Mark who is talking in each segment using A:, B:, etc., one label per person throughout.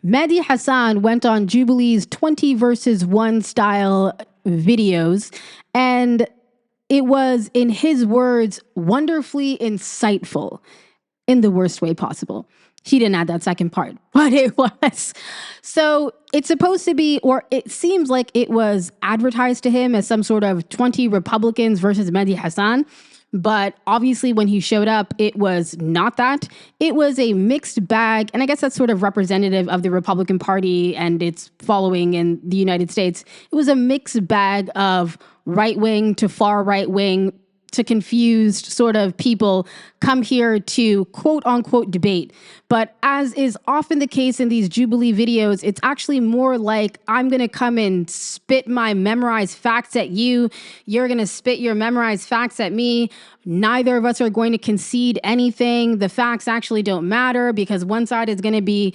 A: Mehdi Hasan went on Jubilee's 20 versus 1 style videos, and it was, in his words, wonderfully insightful in the worst way possible. He didn't add that second part, but it was. So it's supposed to be, or it seems like it was advertised to him as some sort of 20 Republicans versus Mehdi Hasan. But obviously when he showed up, it was not that. It was a mixed bag. And I guess that's sort of representative of the Republican Party and its following in the United States. It was a mixed bag of right-wing to far right-wing to confused sort of people come here to quote unquote debate. But as is often the case in these Jubilee videos, it's actually more like I'm going to come and spit my memorized facts at you. You're going to spit your memorized facts at me. Neither of us are going to concede anything. The facts actually don't matter because one side is going to be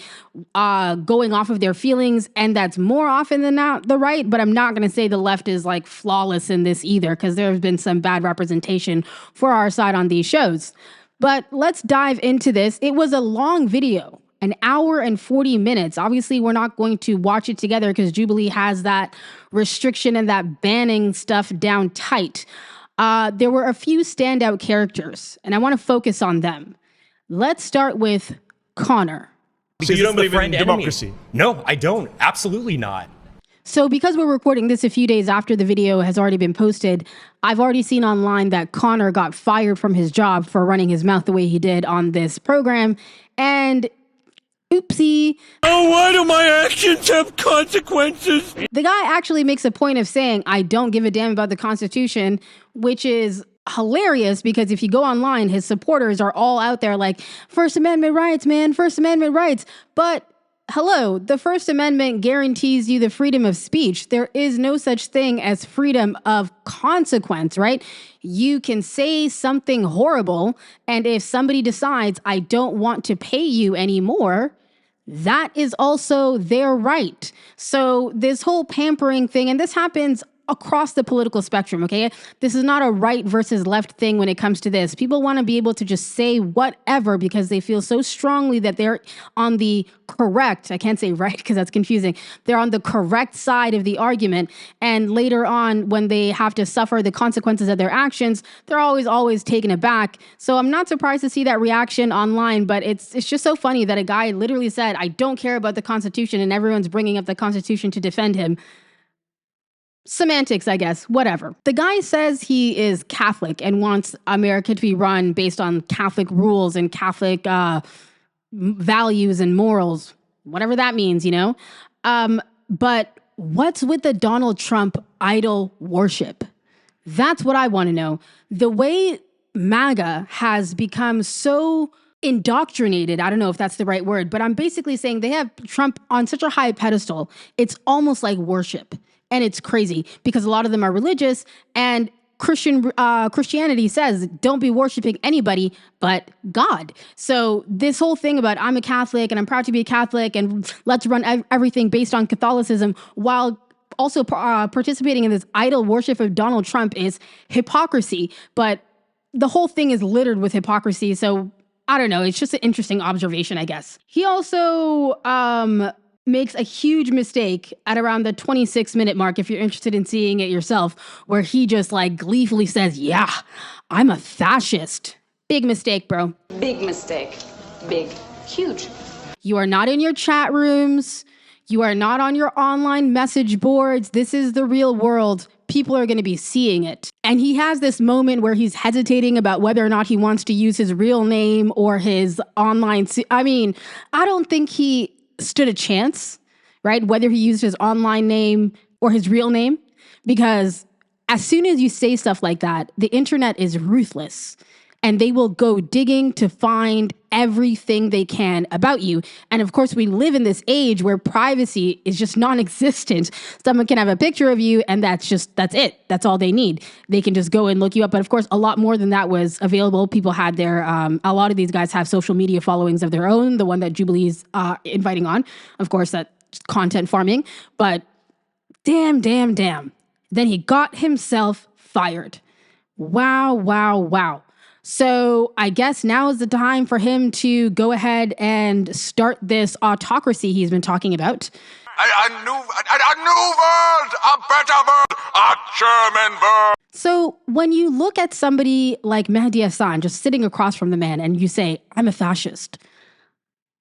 A: going off of their feelings. And that's more often than not the right. But I'm not going to say the left is like flawless in this either, because there has been some bad representation for our side on these shows. But let's dive into this. It was a long video, an hour and 40 minutes. Obviously, we're not going to watch it together because Jubilee has that restriction and that banning stuff down tight. There were a few standout characters, and I want to focus on them. Let's start with Connor.
B: So you don't believe in democracy? No, I don't. Absolutely not.
A: So because we're recording this a few days after the video has already been posted, I've already seen online that Connor got fired from his job for running his mouth the way he did on this program. And oopsie.
C: Oh, why do my actions have consequences?
A: The guy actually makes a point of saying, I don't give a damn about the Constitution, which is hilarious because if you go online, his supporters are all out there like, First Amendment rights, man, First Amendment rights. But hello, the First Amendment guarantees you the freedom of speech. There is no such thing as freedom of consequence, right? You can say something horrible, and if somebody decides, I don't want to pay you anymore, that is also their right. So this whole pampering thing, and this happens across the political spectrum, okay? This is not a right versus left thing when it comes to this. People want to be able to just say whatever because they feel so strongly that they're on the correct, I can't say right because that's confusing, they're on the correct side of the argument. And later on, when they have to suffer the consequences of their actions, they're always taken aback. So I'm not surprised to see that reaction online, but it's just so funny that a guy literally said, I don't care about the Constitution, and everyone's bringing up the Constitution to defend him. Semantics, I guess, whatever. The guy says he is Catholic and wants America to be run based on Catholic rules and Catholic values and morals, whatever that means, you know? But what's with the Donald Trump idol worship? That's what I want to know. The way MAGA has become so indoctrinated, I don't know if that's the right word, but I'm basically saying they have Trump on such a high pedestal, it's almost like worship. And it's crazy because a lot of them are religious, and Christianity says don't be worshiping anybody but God. So this whole thing about I'm a Catholic and I'm proud to be a Catholic and let's run everything based on Catholicism while also participating in this idol worship of Donald Trump is hypocrisy. But the whole thing is littered with hypocrisy. So I don't know. It's just an interesting observation, I guess. He also makes a huge mistake at around the 26-minute mark, if you're interested in seeing it yourself, where he just like gleefully says, yeah, I'm a fascist. Big mistake, bro.
D: Big mistake. Big. Huge.
A: You are not in your chat rooms. You are not on your online message boards. This is the real world. People are going to be seeing it. And he has this moment where he's hesitating about whether or not he wants to use his real name or his online. I mean, I don't think he stood a chance, right? Whether he used his online name or his real name, because as soon as you say stuff like that, the internet is ruthless and they will go digging to find everything they can about you. And of course, we live in this age where privacy is just non-existent. Someone can have a picture of you and that's it. That's all they need. They can just go and look you up. But of course, a lot more than that was available. People had their, a lot of these guys have social media followings of their own. The one that Jubilee's inviting on, of course, that content farming. But damn. Then he got himself fired. Wow. So I guess now is the time for him to go ahead and start this autocracy he's been talking about.
E: A new world, a better world, a German world.
A: So when you look at somebody like Mehdi Hasan just sitting across from the man and you say, I'm a fascist,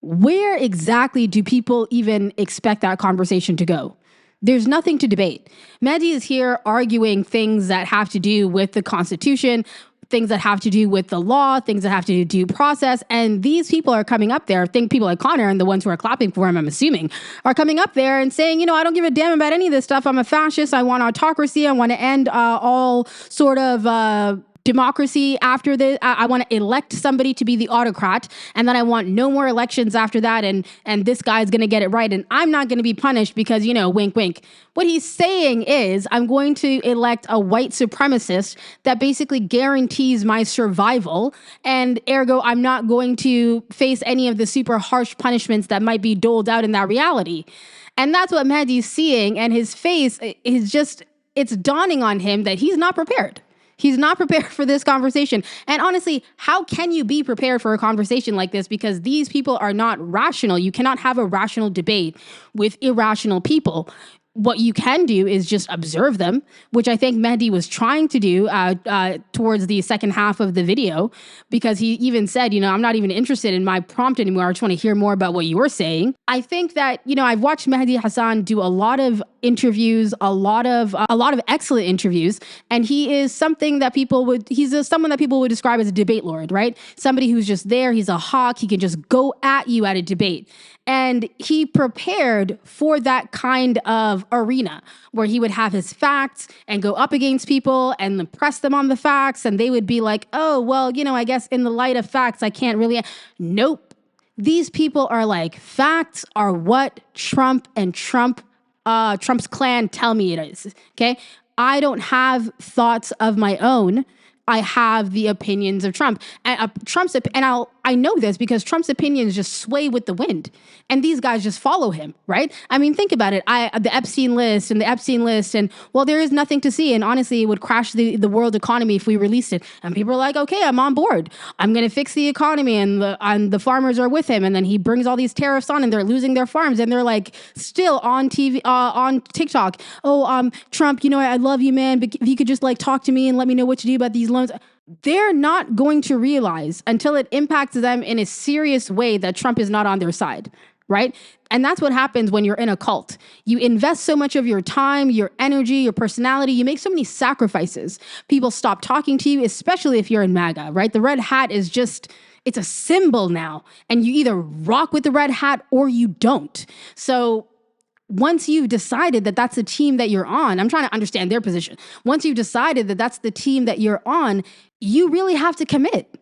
A: where exactly do people even expect that conversation to go? There's nothing to debate. Mehdi is here arguing things that have to do with the Constitution, things that have to do with the law, things that have to do with due process. And these people are coming up there, I think people like Connor and the ones who are clapping for him, I'm assuming, are coming up there and saying, I don't give a damn about any of this stuff. I'm a fascist. I want autocracy. I want to end all sort of democracy after this. I want to elect somebody to be the autocrat, and then I want no more elections after that, and this guy's going to get it right, and I'm not going to be punished because, wink, wink. What he's saying is, I'm going to elect a white supremacist that basically guarantees my survival, and ergo, I'm not going to face any of the super harsh punishments that might be doled out in that reality. And that's what Mehdi's seeing, and his face is just, it's dawning on him that he's not prepared. He's not prepared for this conversation. And honestly, how can you be prepared for a conversation like this? Because these people are not rational. You cannot have a rational debate with irrational people. What you can do is just observe them, which I think Mehdi was trying to do towards the second half of the video, because he even said, I'm not even interested in my prompt anymore. I just want to hear more about what you're saying. I think that, I've watched Mehdi Hasan do a lot of interviews, a lot of excellent interviews, and he is something that someone that people would describe as a debate lord, right? Somebody who's just there. He's a hawk. He can just go at you at a debate. And he prepared for that kind of arena where he would have his facts and go up against people and press them on the facts. And they would be like, oh, well, I guess in the light of facts, I can't really. Nope. These people are like, facts are what Trump and Trump's clan tell me it is. Okay. I don't have thoughts of my own. I have the opinions of Trump. And I know this because Trump's opinions just sway with the wind, and these guys just follow him, right? I mean, think about it. The Epstein list, and well, there is nothing to see. And honestly, it would crash the world economy if we released it. And people are like, okay, I'm on board. I'm going to fix the economy, and the farmers are with him. And then he brings all these tariffs on, and they're losing their farms, and they're like still on TV, on TikTok. Oh, Trump, I love you, man. But if you could just talk to me and let me know what to do about these loans. They're not going to realize until it impacts them in a serious way that Trump is not on their side, right? And that's what happens when you're in a cult. You invest so much of your time, your energy, your personality. You make so many sacrifices. People stop talking to you, especially if you're in MAGA, right? The red hat is just, it's a symbol now. And you either rock with the red hat or you don't. So once you've decided that that's the team that you're on, I'm trying to understand their position. Once you've decided that that's the team that you're on, you really have to commit.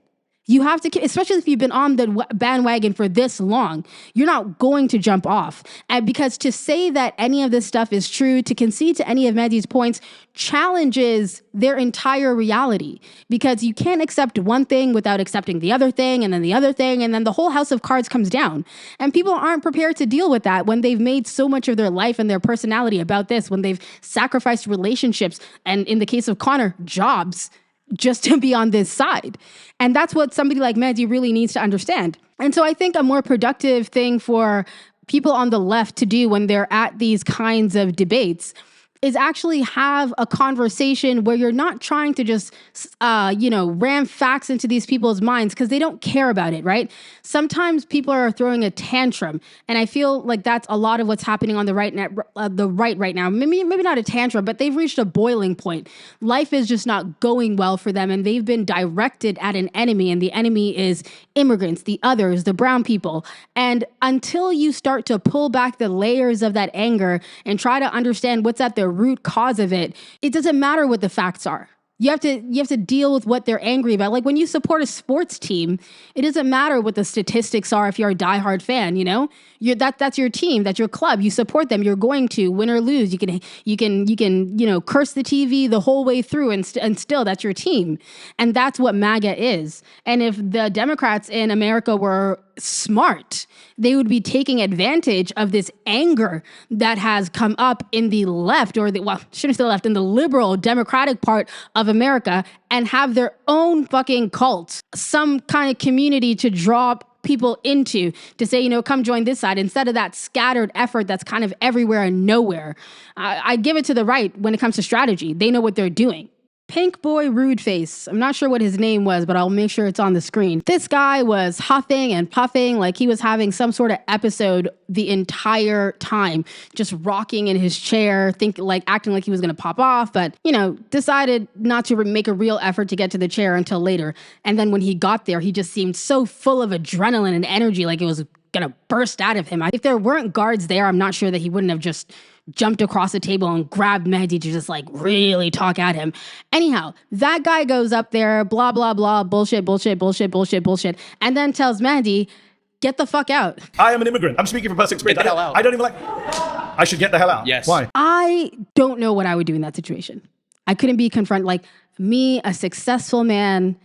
A: You have to, especially if you've been on the bandwagon for this long, you're not going to jump off. And because to say that any of this stuff is true, to concede to any of Mehdi's points, challenges their entire reality. Because you can't accept one thing without accepting the other thing, and then the other thing, and then the whole house of cards comes down. And people aren't prepared to deal with that when they've made so much of their life and their personality about this, when they've sacrificed relationships, and in the case of Connor, jobs, just to be on this side. And that's what somebody like Mehdi really needs to understand. And so I think a more productive thing for people on the left to do when they're at these kinds of debates is actually have a conversation where you're not trying to just, ram facts into these people's minds because they don't care about it, right? Sometimes people are throwing a tantrum, and I feel like that's a lot of what's happening on the right right now. Maybe not a tantrum, but they've reached a boiling point. Life is just not going well for them, and they've been directed at an enemy, and the enemy is immigrants, the others, the brown people. And until you start to pull back the layers of that anger and try to understand what's at the root cause of it, it doesn't matter what the facts are. You have to deal with what they're angry about. Like when you support a sports team, it doesn't matter what the statistics are if you're a diehard fan, that's your team, that's your club. You support them. You're going to win or lose. You can curse the TV the whole way through, and still that's your team. And that's what MAGA is. And if the Democrats in America were smart. They would be taking advantage of this anger that has come up in the left, shouldn't say left, in the liberal democratic part of America, and have their own fucking cult, some kind of community to draw people into, to say, come join this side, instead of that scattered effort that's kind of everywhere and nowhere. I give it to the right when it comes to strategy. They know what they're doing. Pink Boy Rude Face. I'm not sure what his name was, but I'll make sure it's on the screen. This guy was huffing and puffing like he was having some sort of episode the entire time, just rocking in his chair, acting like he was going to pop off, but, decided not to make a real effort to get to the chair until later. And then when he got there, he just seemed so full of adrenaline and energy, like it was going to burst out of him. If there weren't guards there, I'm not sure that he wouldn't have just jumped across the table and grabbed Mehdi to just really talk at him. Anyhow, that guy goes up there, blah, blah, blah, bullshit, bullshit, bullshit, bullshit, bullshit, and then tells Mehdi, get the fuck out.
F: I am an immigrant. I'm speaking from personal experience.
C: Get the hell out.
F: I don't even I should get the hell out.
C: Yes.
F: Why?
A: I don't know what I would do in that situation. I couldn't be confronted. Me, a successful man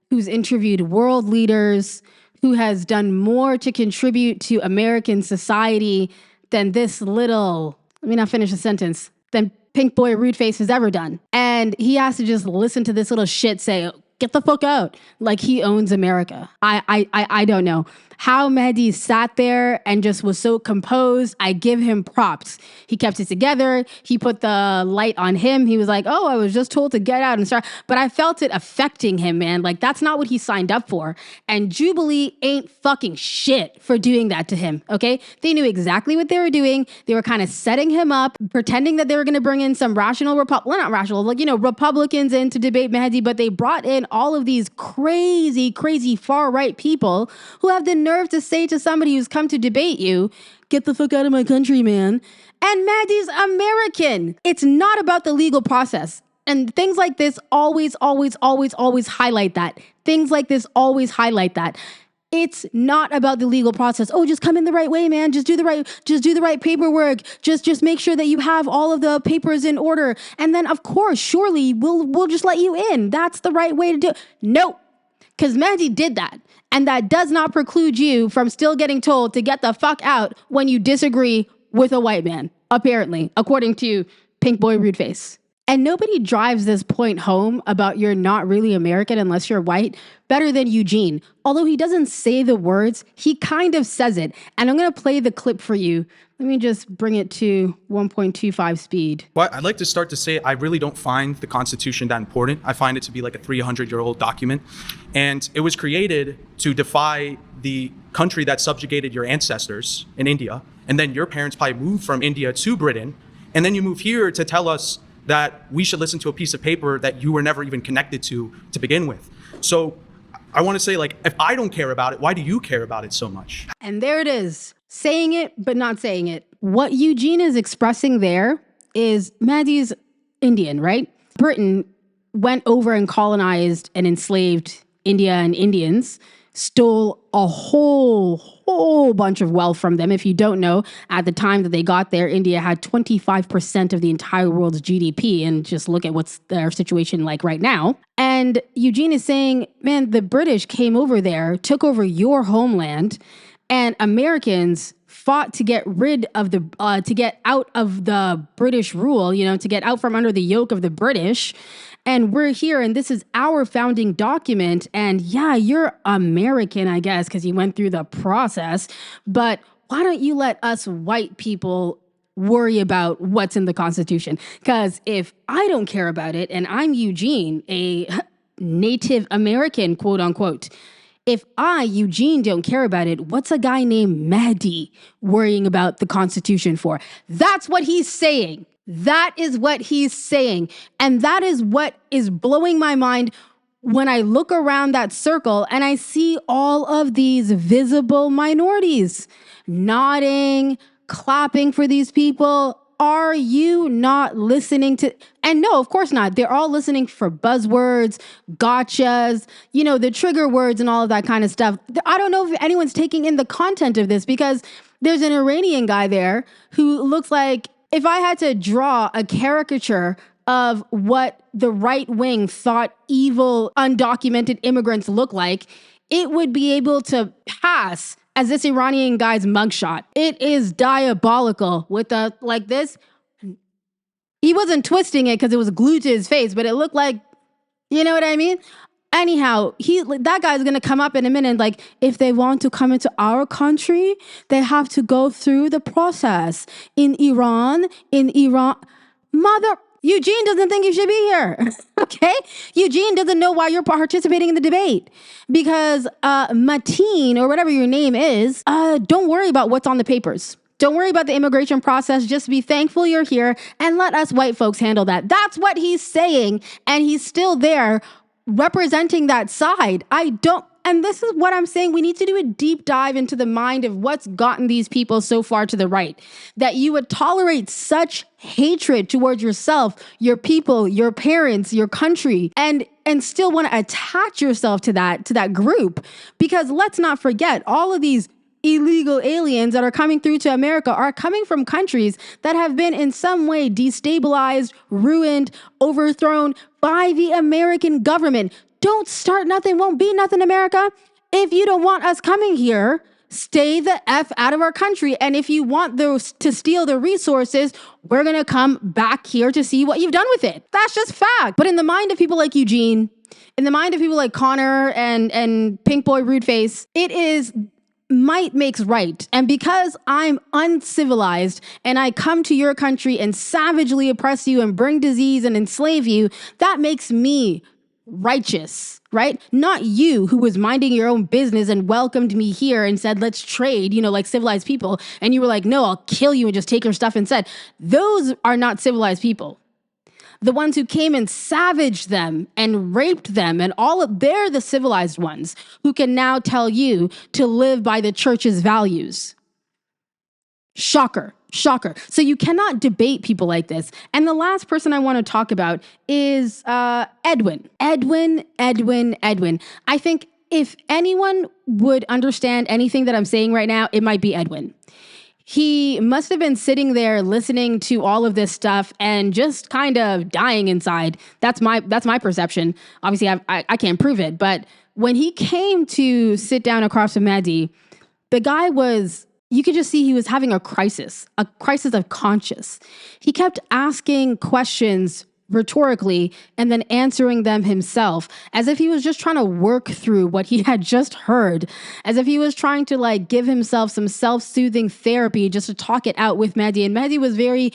A: who's interviewed world leaders, who has done more to contribute to American society than this little, let me not finish the sentence, than Pink Boy Rude Face has ever done. And he has to just listen to this little shit say, get the fuck out, like he owns America. I don't know. How Mehdi sat there and just was so composed, I give him props. He kept it together. He put the light on him. He was like, oh, I was just told to get out and start. But I felt it affecting him, man. That's not what he signed up for. And Jubilee ain't fucking shit for doing that to him, okay? They knew exactly what they were doing. They were kind of setting him up, pretending that they were going to bring in some Republicans in to debate Mehdi, but they brought in all of these crazy, crazy far-right people who have the nerve to say to somebody who's come to debate you, get the fuck out of my country, man. And Mehdi's American. It's not about the legal process. And things like this always highlight that. Things like this always highlight that. It's not about the legal process. Oh, just come in the right way, man. Just do the right paperwork. Just make sure that you have all of the papers in order. And then, of course, surely we'll just let you in. That's the right way to do it. Nope. Because Mehdi did that. And that does not preclude you from still getting told to get the fuck out when you disagree with a white man, apparently, according to Pink Boy Rude Face. And nobody drives this point home about you're not really American unless you're white better than Eugene. Although he doesn't say the words, he kind of says it. And I'm going to play the clip for you. Let me just bring it to 1.25 speed.
G: Well, I'd like to start to say I really don't find the Constitution that important. I find it to be like a 300-year-old document. And it was created to defy the country that subjugated your ancestors in India. And then your parents probably moved from India to Britain. And then you move here to tell us that we should listen to a piece of paper that you were never even connected to begin with. So I want to say, if I don't care about it, why do you care about it so much?
A: And there it is. Saying it, but not saying it. What Eugene is expressing there is Mehdi's Indian, right? Britain went over and colonized and enslaved India and Indians, stole a whole bunch of wealth from them. If you don't know, at the time that they got there, India had 25% of the entire world's GDP. And just look at what's their situation like right now. And Eugene is saying, man, the British came over there, took over your homeland, and Americans fought to get rid of to get out of the British rule, to get out from under the yoke of the British. And we're here, and this is our founding document. And yeah, you're American, I guess, because you went through the process. But why don't you let us white people worry about what's in the Constitution? Because if I don't care about it, and I'm Eugene, a Native American, quote unquote, if I, Eugene, don't care about it, what's a guy named Mehdi worrying about the Constitution for? That's what he's saying. That is what he's saying. And that is what is blowing my mind when I look around that circle and I see all of these visible minorities nodding, clapping for these people. Are you not listening to? And no, of course not. They're all listening for buzzwords, gotchas, the trigger words and all of that kind of stuff. I don't know if anyone's taking in the content of this, because there's an Iranian guy there who looks like, if I had to draw a caricature of what the right wing thought evil, undocumented immigrants look like, it would be able to pass as this Iranian guy's mugshot. It is diabolical with the, like this. He wasn't twisting it because it was glued to his face, but it looked like, you know what I mean? Anyhow, that guy's going to come up in a minute. Like, if they want to come into our country, they have to go through the process. In Iran, Eugene doesn't think you should be here. Okay? Eugene doesn't know why you're participating in the debate. Because Mateen, or whatever your name is, don't worry about what's on the papers. Don't worry about the immigration process. Just be thankful you're here and let us white folks handle that. That's what he's saying. And he's still there representing that side. And this is what I'm saying. We need to do a deep dive into the mind of what's gotten these people so far to the right, that you would tolerate such hatred towards yourself, your people, your parents, your country, and still want to attach yourself to that group. Because let's not forget, all of these illegal aliens that are coming through to America are coming from countries that have been in some way destabilized, ruined, overthrown by the American government. Don't start nothing, won't be nothing, America. If you don't want us coming here, stay the F out of our country. And if you want those to steal the resources, we're going to come back here to see what you've done with it. That's just fact. But in the mind of people like Eugene, in the mind of people like Connor and Pink Boy Rude Face, it is might makes right. And because I'm uncivilized and I come to your country and savagely oppress you and bring disease and enslave you, that makes me righteous, right? Not you, who was minding your own business and welcomed me here and said, let's trade, like civilized people. And you were like, no, I'll kill you and just take your stuff instead. Those are not civilized people. The ones who came and savaged them and raped them and they're the civilized ones who can now tell you to live by the church's values. Shocker. So you cannot debate people like this. And the last person I want to talk about is Edwin. Edwin. I think if anyone would understand anything that I'm saying right now, it might be Edwin. He must have been sitting there listening to all of this stuff and just kind of dying inside. That's my perception. Obviously, I can't prove it. But when he came to sit down across from Mehdi, the guy you could just see he was having a crisis of conscience. He kept asking questions rhetorically and then answering them himself, as if he was just trying to work through what he had just heard, as if he was trying to give himself some self-soothing therapy just to talk it out with Mehdi. And Mehdi was very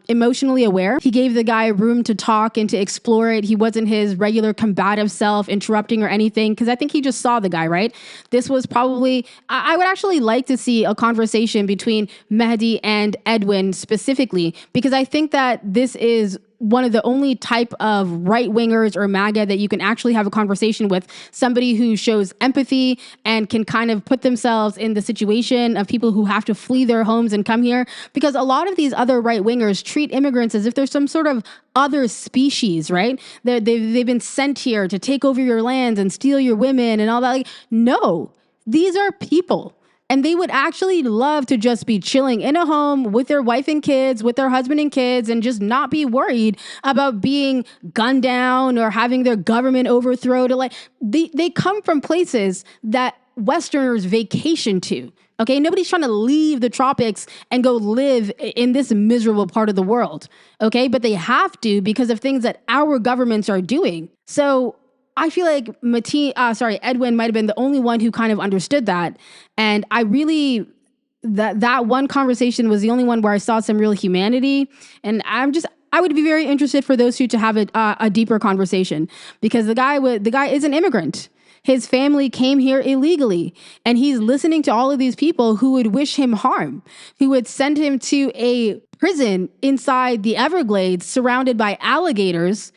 A: emotionally aware. He gave the guy room to talk and to explore it. He wasn't his regular combative self interrupting or anything, because I think he just saw the guy, right? This was probably, I would actually like to see a conversation between Mehdi and Edwin specifically, because I think that this is one of the only type of right-wingers or MAGA that you can actually have a conversation with, somebody who shows empathy and can kind of put themselves in the situation of people who have to flee their homes and come here. Because a lot of these other right-wingers treat immigrants as if they're some sort of other species, right? They've been sent here to take over your lands and steal your women and all that. No, these are people. And they would actually love to just be chilling in a home with their wife and kids, with their husband and kids, and just not be worried about being gunned down or having their government overthrown. They come from places that Westerners vacation to. Okay, nobody's trying to leave the tropics and go live in this miserable part of the world. Okay, but they have to because of things that our governments are doing. So I feel like Edwin might have been the only one who kind of understood that. And I really, that one conversation was the only one where I saw some real humanity. And I would be very interested for those two to have a deeper conversation, because the guy is an immigrant. His family came here illegally, and he's listening to all of these people who would wish him harm, who would send him to a prison inside the Everglades surrounded by alligators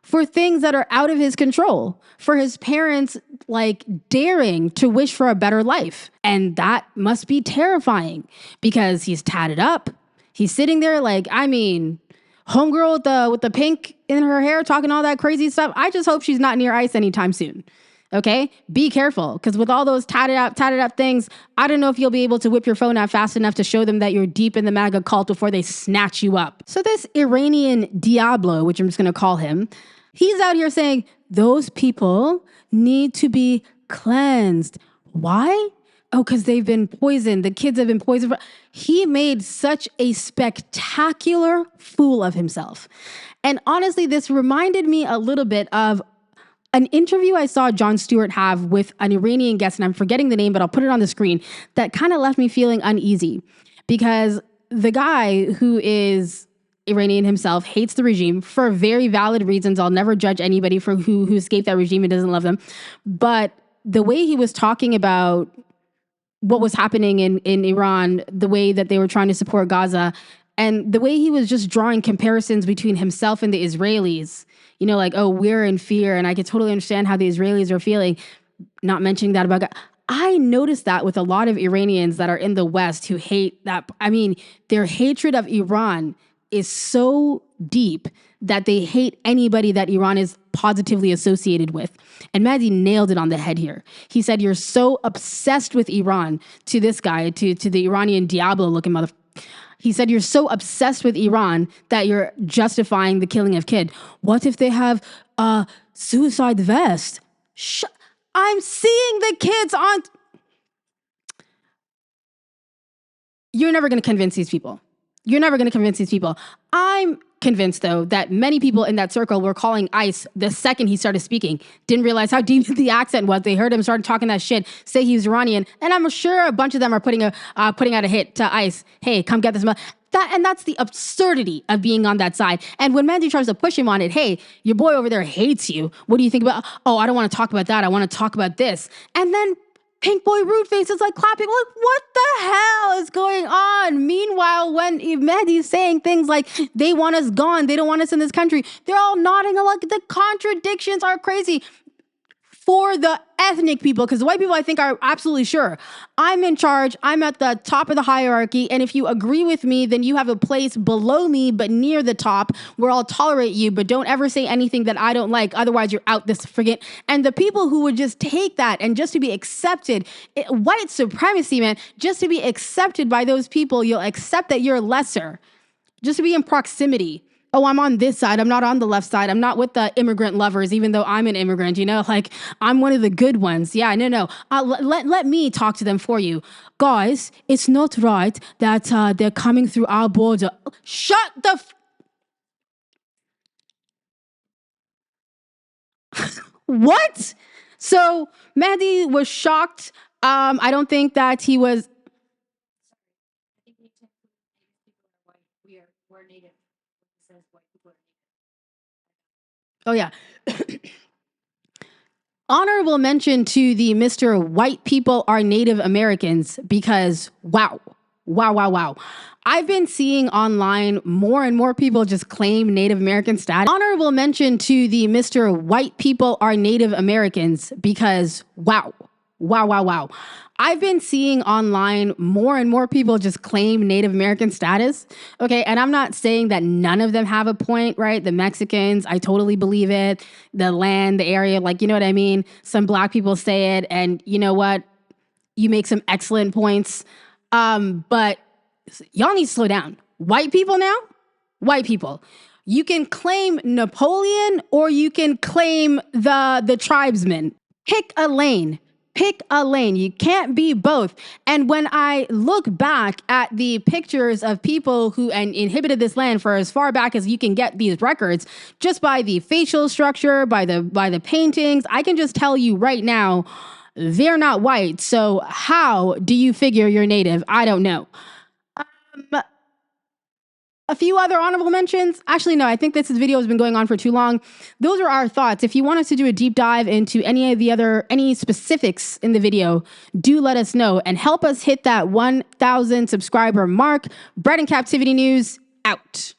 A: for things that are out of his control, for his parents daring to wish for a better life. And that must be terrifying, because he's tatted up. He's sitting there homegirl with the pink in her hair talking all that crazy stuff. I just hope she's not near ice anytime soon. Okay? Be careful, because with all those tatted up things, I don't know if you'll be able to whip your phone out fast enough to show them that you're deep in the MAGA cult before they snatch you up. So this Iranian Diablo, which I'm just going to call him, he's out here saying those people need to be cleansed. Why? oh, because they've been poisoned. The kids have been poisoned. He made such a spectacular fool of himself. And honestly, this reminded me a little bit of an interview I saw Jon Stewart have with an Iranian guest, and I'm forgetting the name, but I'll put it on the screen, that kind of left me feeling uneasy because the guy who is Iranian himself hates the regime for very valid reasons. I'll never judge anybody for who escaped that regime and doesn't love them. But the way he was talking about what was happening in Iran, the way that they were trying to support Gaza, and the way he was just drawing comparisons between himself and the Israelis, you know, like, oh, we're in fear. And I could totally understand how the Israelis are feeling, not mentioning that about God. I noticed that with a lot of Iranians that are in the West who hate that. I mean, their hatred of Iran is so deep that they hate anybody that Iran is positively associated with. And Mehdi nailed it on the head here. He said, you're so obsessed with Iran, to this guy, to the Iranian Diablo-looking motherfucker. He said, you're so obsessed with Iran that you're justifying the killing of kid. What if they have a suicide vest? I'm seeing the kids on... You're never going to convince these people. You're never going to convince these people. I'm convinced, though, that many people in that circle were calling ICE the second he started speaking. Didn't realize how deep the accent was. They heard him start talking that shit, say he was Iranian, and I'm sure a bunch of them are putting out a hit to ICE. Hey, come get this. That's the absurdity of being on that side. And when Mehdi tries to push him on it, hey, your boy over there hates you. What do you think about? Oh, I don't want to talk about that. I want to talk about this. And then Pink Boy Rude Face is like clapping. Like, what the hell is going on? Meanwhile, when Mehdi's saying things like, they want us gone, they don't want us in this country, they're all nodding along. The contradictions are crazy. For the ethnic people, because the white people, I think, are absolutely sure. I'm in charge. I'm at the top of the hierarchy. And if you agree with me, then you have a place below me, but near the top, where I'll tolerate you, but don't ever say anything that I don't like. Otherwise, you're out this friggin'. And the people who would just take that and just to be accepted, white supremacy, man, just to be accepted by those people, you'll accept that you're lesser. Just to be in proximity. Oh, I'm on this side. I'm not on the left side. I'm not with the immigrant lovers, even though I'm an immigrant, you know, like I'm one of the good ones. Yeah, no. Let me talk to them for you. Guys, it's not right that they're coming through our border. Shut the What? So Mehdi was shocked. I don't think that he was. Oh, yeah. Honorable mention to the Mr. White people are Native Americans because, wow. I've been seeing online more and more people just claim Native American status. Honorable mention to the Mr. White people are Native Americans because, wow. I've been seeing online more and more people just claim Native American status. Okay, and I'm not saying that none of them have a point, right? The Mexicans, I totally believe it. The land, the area, like, you know what I mean? Some black people say it, and you know what? You make some excellent points. But y'all need to slow down. White people now? White people. You can claim Napoleon or you can claim the tribesmen. Pick a lane. You can't be both. And when I look back at the pictures of people who inhabited this land for as far back as you can get these records, just by the facial structure, by the paintings, I can just tell you right now, they're not white. So how do you figure you're Native? I don't know. A few other honorable mentions. Actually, no, I think this video has been going on for too long. Those are our thoughts. If you want us to do a deep dive into any specifics in the video, do let us know and help us hit that 1,000 subscriber mark. Bread and Captivity News out.